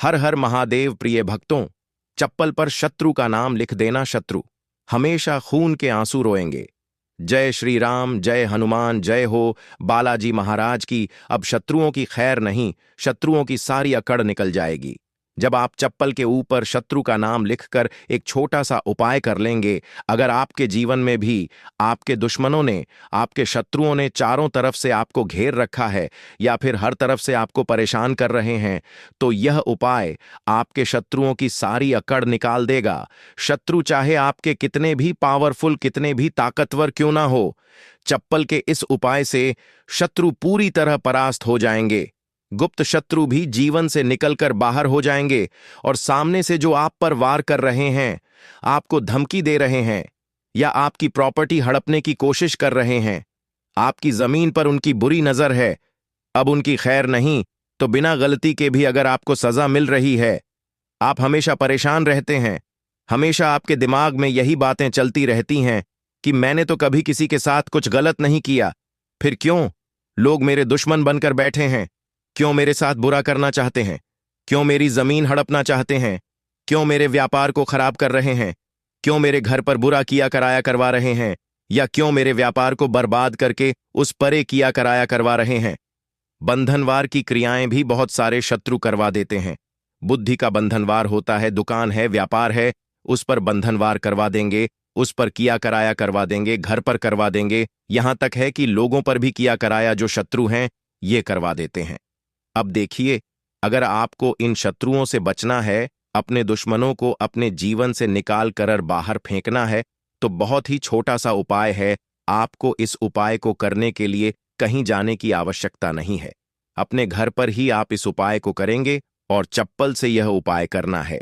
हर हर महादेव प्रिय भक्तों, चप्पल पर शत्रु का नाम लिख देना। शत्रु हमेशा खून के आंसू रोएंगे। जय श्री राम, जय हनुमान, जय हो बालाजी महाराज की। अब शत्रुओं की खैर नहीं, शत्रुओं की सारी अकड़ निकल जाएगी। जब आप चप्पल के ऊपर शत्रु का नाम लिखकर एक छोटा सा उपाय कर लेंगे, अगर आपके जीवन में भी आपके दुश्मनों ने, आपके शत्रुओं ने चारों तरफ से आपको घेर रखा है या फिर हर तरफ से आपको परेशान कर रहे हैं, तो यह उपाय आपके शत्रुओं की सारी अकड़ निकाल देगा। शत्रु चाहे आपके कितने भी पावरफुल, कितने भी ताकतवर क्यों ना हो, चप्पल के इस उपाय से शत्रु पूरी तरह परास्त हो जाएंगे। गुप्त शत्रु भी जीवन से निकलकर बाहर हो जाएंगे और सामने से जो आप पर वार कर रहे हैं, आपको धमकी दे रहे हैं या आपकी प्रॉपर्टी हड़पने की कोशिश कर रहे हैं, आपकी जमीन पर उनकी बुरी नजर है, अब उनकी खैर नहीं तो बिना गलती के भी अगर आपको सजा मिल रही है, आप हमेशा परेशान रहते हैं। हमेशा आपके दिमाग में यही बातें चलती रहती हैं कि मैंने तो कभी किसी के साथ कुछ गलत नहीं किया, फिर क्यों लोग मेरे दुश्मन बनकर बैठे हैं? क्यों मेरे साथ बुरा करना चाहते हैं? क्यों मेरी जमीन हड़पना चाहते हैं? क्यों मेरे व्यापार को खराब कर रहे हैं? क्यों मेरे घर पर बुरा किया कराया करवा रहे हैं? या क्यों मेरे व्यापार को बर्बाद करके उस परे किया कराया करवा रहे हैं? बंधनवार की क्रियाएं भी बहुत सारे शत्रु करवा देते हैं। बुद्धि का बंधनवार होता है, दुकान है, व्यापार है, उस पर बंधनवार करवा देंगे, उस पर किया कराया करवा देंगे, घर पर करवा देंगे, यहां तक है कि लोगों पर भी किया कराया जो शत्रु हैं ये करवा देते हैं। अब देखिए, अगर आपको इन शत्रुओं से बचना है, अपने दुश्मनों को अपने जीवन से निकाल कर बाहर फेंकना है, तो बहुत ही छोटा सा उपाय है। आपको इस उपाय को करने के लिए कहीं जाने की आवश्यकता नहीं है। अपने घर पर ही आप इस उपाय को करेंगे और चप्पल से यह उपाय करना है।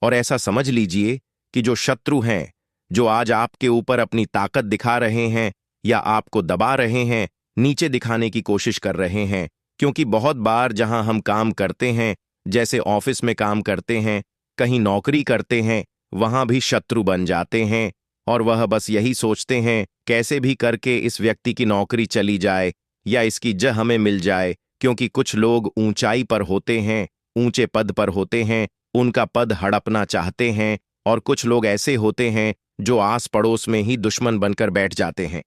और ऐसा समझ लीजिए कि जो शत्रु हैं, जो आज आपके ऊपर अपनी ताकत दिखा रहे हैं या आपको दबा रहे हैं, नीचे दिखाने की कोशिश कर रहे हैं, क्योंकि बहुत बार जहां हम काम करते हैं, जैसे ऑफिस में काम करते हैं, कहीं नौकरी करते हैं, वहां भी शत्रु बन जाते हैं और वह बस यही सोचते हैं कैसे भी करके इस व्यक्ति की नौकरी चली जाए या इसकी जगह हमें मिल जाए, क्योंकि कुछ लोग ऊंचाई पर होते हैं, ऊंचे पद पर होते हैं, उनका पद हड़पना चाहते हैं, और कुछ लोग ऐसे होते हैं जो आस पड़ोस में ही दुश्मन बनकर बैठ जाते हैं।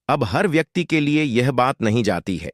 अब हर व्यक्ति के लिए यह बात नहीं जाती है,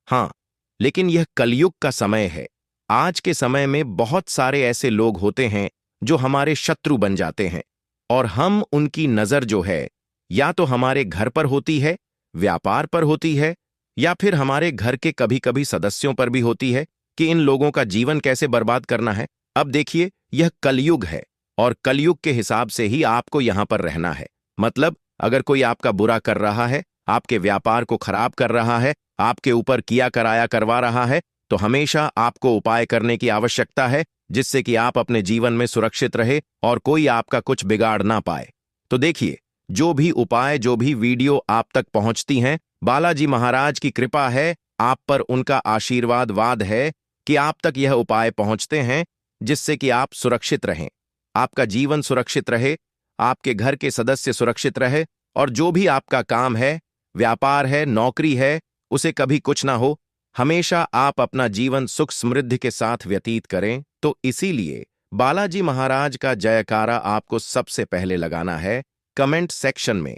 हाँ, लेकिन यह कलयुग का समय है। आज के समय में बहुत सारे ऐसे लोग होते हैं जो हमारे शत्रु बन जाते हैं और हम उनकी नजर जो है या तो हमारे घर पर होती है, व्यापार पर होती है, या फिर हमारे घर के कभी कभी सदस्यों पर भी होती है कि इन लोगों का जीवन कैसे बर्बाद करना है। अब देखिए, यह कलयुग है और कलयुग के हिसाब से ही आपको यहां पर रहना है। मतलब अगर कोई आपका बुरा कर रहा है, आपके व्यापार को खराब कर रहा है, आपके ऊपर किया कराया करवा रहा है, तो हमेशा आपको उपाय करने की आवश्यकता है जिससे कि आप अपने जीवन में सुरक्षित रहे और कोई आपका कुछ बिगाड़ ना पाए। तो देखिए, जो भी उपाय, जो भी वीडियो आप तक पहुंचती हैं, बालाजी महाराज की कृपा है, आप पर उनका आशीर्वाद वाद है कि आप तक यह उपाय पहुंचते हैं जिससे कि आप सुरक्षित रहें, आपका जीवन सुरक्षित रहे, आपके घर के सदस्य सुरक्षित रहे, और जो भी आपका काम है, व्यापार है, नौकरी है, उसे कभी कुछ ना हो, हमेशा आप अपना जीवन सुख समृद्धि के साथ व्यतीत करें। तो इसीलिए बालाजी महाराज का जयकारा आपको सबसे पहले लगाना है। कमेंट सेक्शन में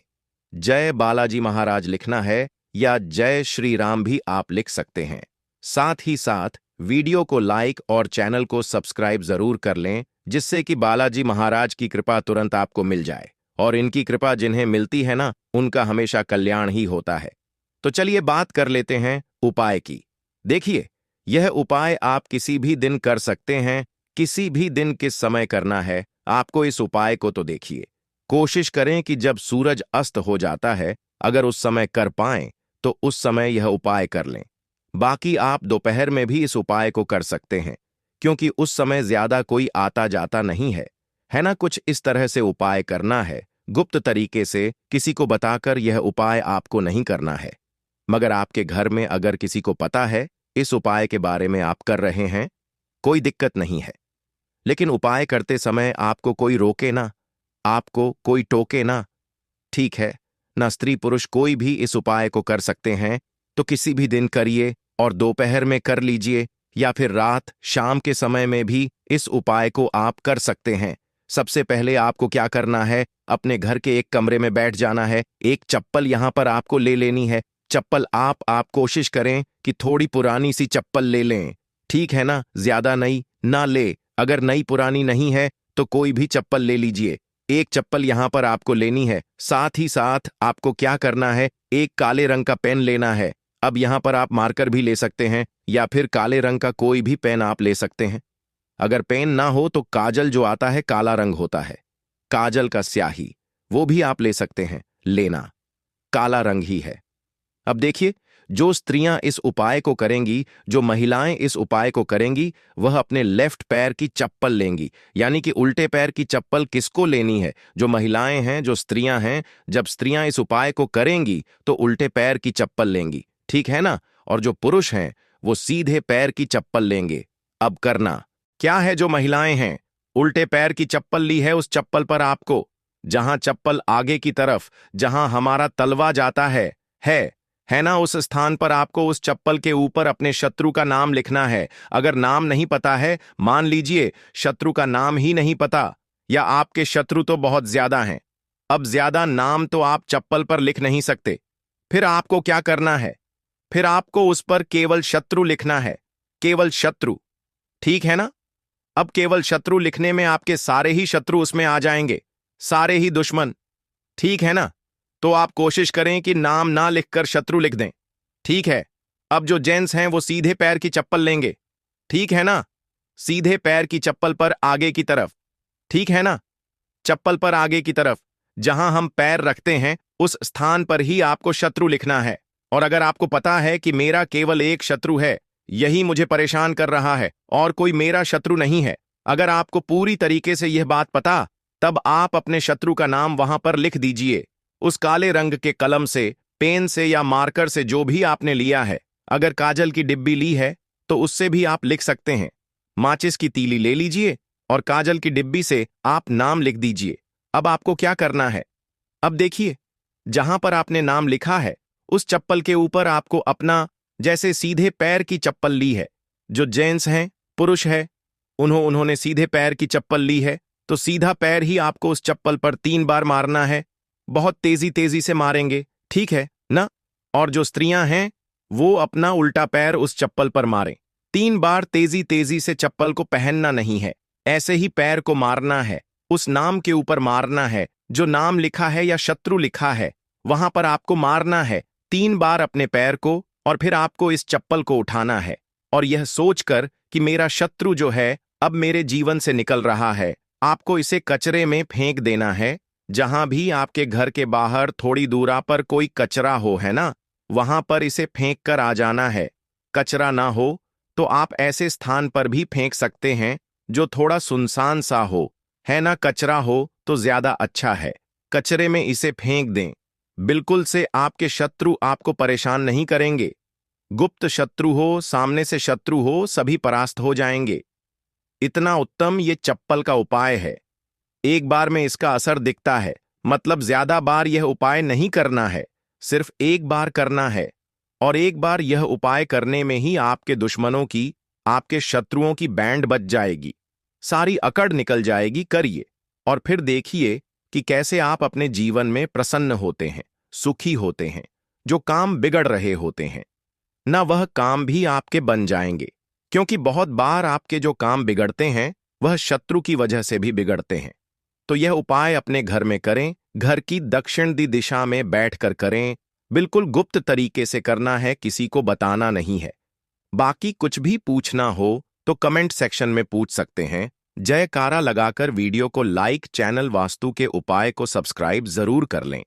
जय बालाजी महाराज लिखना है या जय श्री राम भी आप लिख सकते हैं। साथ ही साथ वीडियो को लाइक और चैनल को सब्सक्राइब जरूर कर लें, जिससे कि बालाजी महाराज की कृपा तुरंत आपको मिल जाए, और इनकी कृपा जिन्हें मिलती है ना, उनका हमेशा कल्याण ही होता है। तो चलिए बात कर लेते हैं उपाय की। देखिए, यह उपाय आप किसी भी दिन कर सकते हैं, किसी भी दिन किस समय करना है आपको इस उपाय को। तो देखिए, कोशिश करें कि जब सूरज अस्त हो जाता है, अगर उस समय कर पाएं तो उस समय यह उपाय कर लें। बाकी आप दोपहर में भी इस उपाय को कर सकते हैं, क्योंकि उस समय ज्यादा कोई आता जाता नहीं है ना। कुछ इस तरह से उपाय करना है, गुप्त तरीके से, किसी को बताकर यह उपाय आपको नहीं करना है। मगर आपके घर में अगर किसी को पता है इस उपाय के बारे में आप कर रहे हैं, कोई दिक्कत नहीं है। लेकिन उपाय करते समय आपको कोई रोके ना, आपको कोई टोके ना, ठीक है ना। स्त्री पुरुष कोई भी इस उपाय को कर सकते हैं, तो किसी भी दिन करिए और दोपहर में कर लीजिए या फिर रात शाम के समय में भी इस उपाय को आप कर सकते हैं। सबसे पहले आपको क्या करना है, अपने घर के एक कमरे में बैठ जाना है। एक चप्पल यहां पर आपको ले लेनी है। चप्पल आप कोशिश करें कि थोड़ी पुरानी सी चप्पल ले लें, ठीक है ना, ज्यादा नई ना ले। अगर नई पुरानी नहीं है तो कोई भी चप्पल ले लीजिए। एक चप्पल यहां पर आपको लेनी है। साथ ही साथ आपको क्या करना है, एक काले रंग का पेन लेना है। अब यहां पर आप मार्कर भी ले सकते हैं या फिर काले रंग का कोई भी पेन आप ले सकते हैं। अगर पेन ना हो तो काजल जो आता है काला रंग होता है, काजल का स्याही, वो भी आप ले सकते हैं। लेना काला रंग ही है। अब देखिए, जो स्त्रियां इस उपाय को करेंगी, जो महिलाएं इस उपाय को करेंगी, वह अपने लेफ्ट पैर की चप्पल लेंगी। यानी कि उल्टे पैर की चप्पल किसको लेनी है? जो महिलाएं हैं, जो स्त्रियां हैं, जब स्त्रियां इस उपाय को करेंगी तो उल्टे पैर की चप्पल लेंगी, ठीक है ना। और जो पुरुष हैं वो सीधे पैर की चप्पल लेंगे। अब करना क्या है, जो महिलाएं हैं उल्टे पैर की चप्पल ली है, उस चप्पल पर आपको जहां चप्पल आगे की तरफ, जहां हमारा तलवा जाता है ना, उस स्थान पर आपको उस चप्पल के ऊपर अपने शत्रु का नाम लिखना है। अगर नाम नहीं पता है, मान लीजिए शत्रु का नाम ही नहीं पता, या आपके शत्रु तो बहुत ज्यादा हैं, अब ज्यादा नाम तो आप चप्पल पर लिख नहीं सकते, फिर आपको क्या करना है, फिर आपको उस पर केवल शत्रु लिखना है। केवल शत्रु, ठीक है ना। अब केवल शत्रु लिखने में आपके सारे ही शत्रु उसमें आ जाएंगे, सारे ही दुश्मन, ठीक है ना। तो आप कोशिश करें कि नाम ना लिखकर शत्रु लिख दें, ठीक है। अब जो जेंट्स हैं वो सीधे पैर की चप्पल लेंगे, ठीक है ना। सीधे पैर की चप्पल पर आगे की तरफ, ठीक है ना। चप्पल पर आगे की तरफ जहां हम पैर रखते हैं उस स्थान पर ही आपको शत्रु लिखना है। और अगर आपको पता है कि मेरा केवल एक शत्रु है, यही मुझे परेशान कर रहा है और कोई मेरा शत्रु नहीं है, अगर आपको पूरी तरीके से यह बात पता, तब आप अपने शत्रु का नाम वहां पर लिख दीजिए, उस काले रंग के कलम से, पेन से या मार्कर से, जो भी आपने लिया है। अगर काजल की डिब्बी ली है तो उससे भी आप लिख सकते हैं। माचिस की तीली ले लीजिए और काजल की डिब्बी से आप नाम लिख दीजिए। अब आपको क्या करना है, अब देखिए, जहां पर आपने नाम लिखा है उस चप्पल के ऊपर आपको अपना, जैसे सीधे पैर की चप्पल ली है, जो जेंट्स हैं, पुरुष है, उन्होंने सीधे पैर की चप्पल ली है, तो सीधा पैर ही आपको उस चप्पल पर 3 बार मारना है। बहुत तेजी तेजी से मारेंगे, ठीक है ना। और जो स्त्रियां हैं वो अपना उल्टा पैर उस चप्पल पर मारें। 3 बार तेजी तेजी से, चप्पल को पहनना नहीं है, ऐसे ही पैर को मारना है, उस नाम के ऊपर मारना है, जो नाम लिखा है या शत्रु लिखा है वहां पर आपको मारना है 3 बार अपने पैर को। और फिर आपको इस चप्पल को उठाना है और यह सोचकर कि मेरा शत्रु जो है अब मेरे जीवन से निकल रहा है, आपको इसे कचरे में फेंक देना है। जहां भी आपके घर के बाहर थोड़ी दूरा पर कोई कचरा हो, है ना, वहां पर इसे फेंक कर आ जाना है। कचरा ना हो तो आप ऐसे स्थान पर भी फेंक सकते हैं जो थोड़ा सुनसान सा हो, है ना। कचरा हो तो ज्यादा अच्छा है, कचरे में इसे फेंक दें। बिल्कुल से आपके शत्रु आपको परेशान नहीं करेंगे। गुप्त शत्रु हो, सामने से शत्रु हो, सभी परास्त हो जाएंगे। इतना उत्तम ये चप्पल का उपाय है। एक बार में इसका असर दिखता है, मतलब ज्यादा बार यह उपाय नहीं करना है, सिर्फ एक बार करना है। और एक बार यह उपाय करने में ही आपके दुश्मनों की, आपके शत्रुओं की बैंड बज जाएगी, सारी अकड़ निकल जाएगी। करिए और फिर देखिए कि कैसे आप अपने जीवन में प्रसन्न होते हैं, सुखी होते हैं। जो काम बिगड़ रहे होते हैं ना, वह काम भी आपके बन जाएंगे। क्योंकि बहुत बार आपके जो काम बिगड़ते हैं वह शत्रु की वजह से भी बिगड़ते हैं। तो यह उपाय अपने घर में करें, घर की दक्षिण दिशा में बैठकर करें। बिल्कुल गुप्त तरीके से करना है, किसी को बताना नहीं है। बाकी कुछ भी पूछना हो तो कमेंट सेक्शन में पूछ सकते हैं। जयकारा लगाकर वीडियो को लाइक, चैनल वास्तु के उपाय को सब्सक्राइब जरूर कर लें।